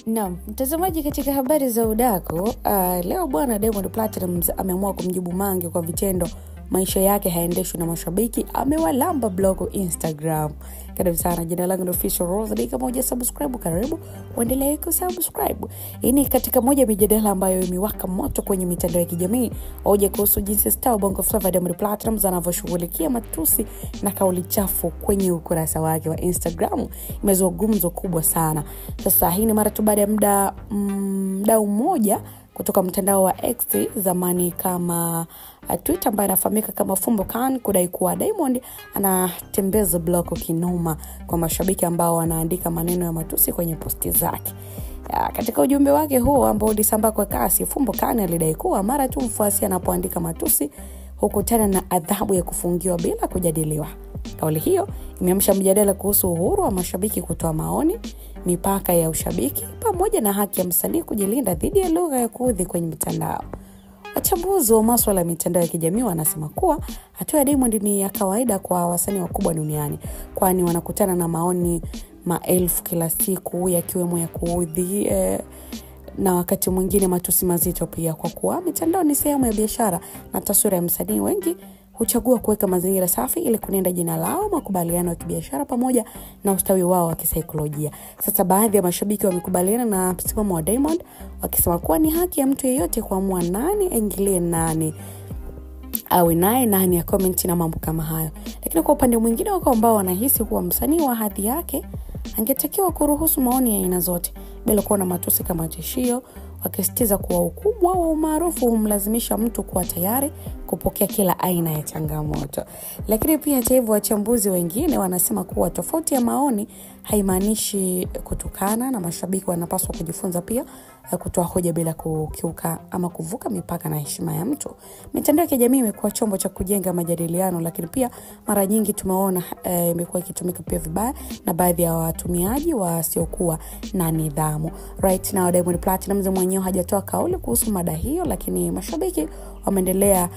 Naam, mtazamaji, katika habari za udaku, leo bwana Diamond Platnumz ameamua kumjibu Mange kwa vitendo. Maisha yake haendeshwi na mashabiki, amewalamba blog Instagram. Karibu sana, jina langu ni Official Rose. Kama hujasubscribe, karibu uendelee kusubscribe. Hii ni katika moja ya mijadala ambayo imewaka moto kwenye mitandao ya kijamii, hoja kuhusu jinsi star Bongo Flava Diamond Platnumz anavyoshughulikia matusi na kauli chafu kwenye ukurasa wake wa Instagram. Imezua gumzo kubwa sana. Sasa hii ni mara tu baada ya mdau mmoja kutoka mtandao wa X, zamani kama Twitter, ambaye anafahamika kama Fumbo Khan, kudai kuwa Diamond anatembeza block kinoma kwa mashabiki ambao wanaandika maneno ya matusi kwenye posti zake. Katika ujumbe wake huo ambao ulisambaa kwa kasi, Fumbo Khan alidai kuwa mara tu mfuasi anapoandika matusi hukutana na adhabu ya kufungiwa bila kujadiliwa. Kauli hiyo imeamsha mjadala kuhusu uhuru wa mashabiki kutoa maoni, mipaka ya ushabiki, pamoja na haki ya msanii kujilinda dhidi ya lugha ya kuudhi kwenye mitandao. Wachambuzi wa masuala ya mitandao ya kijamii wanasema kuwa hatua ya Diamond ni ya kawaida kwa wasanii wakubwa duniani, kwani wanakutana na maoni maelfu kila siku, yakiwemo ya kuudhi na wakati mwingine matusi mazito pia. Kwa kuwa mitandao ni sehemu ya biashara na taswira ya msanii, wengi huchagua kuweka mazingira safi ili kulinda jina lao, makubaliano ya kibiashara pamoja na ustawi wao wa kisaikolojia. Sasa baadhi ya mashabiki wamekubaliana na msimamo wa Diamond, wakisema kuwa ni haki ya mtu yeyote kuamua nani aingilie nani, awe naye nani ya comment na mambo kama hayo. Lakini kwa upande mwingine, wako ambao wanahisi kuwa msanii wa hadhi yake angetakiwa kuruhusu maoni ya aina zote bila kuwa na matusi kama tishio, wakisitiza kuwa ukubwa wa umaarufu humlazimisha mtu kuwa tayari kupokea kila aina ya changamoto. Lakini pia hata hivyo, wachambuzi wengine wanasema kuwa tofauti ya maoni haimaanishi kutukana, na mashabiki wanapaswa kujifunza pia kutoa hoja bila kukiuka ama kuvuka mipaka na heshima ya mtu. Mitandao ya kijamii imekuwa chombo cha kujenga majadiliano, lakini pia mara nyingi tumeona imekuwa ikitumika pia vibaya na baadhi ya watumiaji wasiokuwa na nidhamu. Right now Diamond Platnumz mwenyewe hajatoa kauli kuhusu mada hiyo, lakini mashabiki wameendelea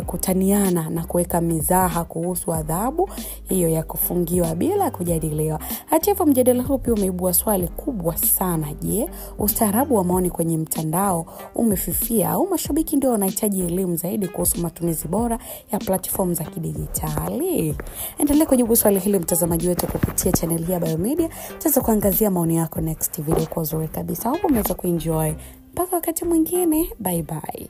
kutaniana na kuweka mizaha kuhusu adhabu hiyo ya kufungiwa bila kujadiliwa. Hata hivyo, mjadala huu pia umeibua swali kubwa sana. Je, ustaarabu wa maoni kwenye mtandao umefifia au mashabiki ndio wanahitaji elimu zaidi kuhusu matumizi bora ya platform za kidijitali? Endelea kujibu swali hili mtazamaji wetu kupitia channel hii ya Biomedia. Sasa kuangazia maoni yako next video kwa uzuri kabisa. Hapo umeweza kuenjoy. Mpaka wakati mwingine, bye bye.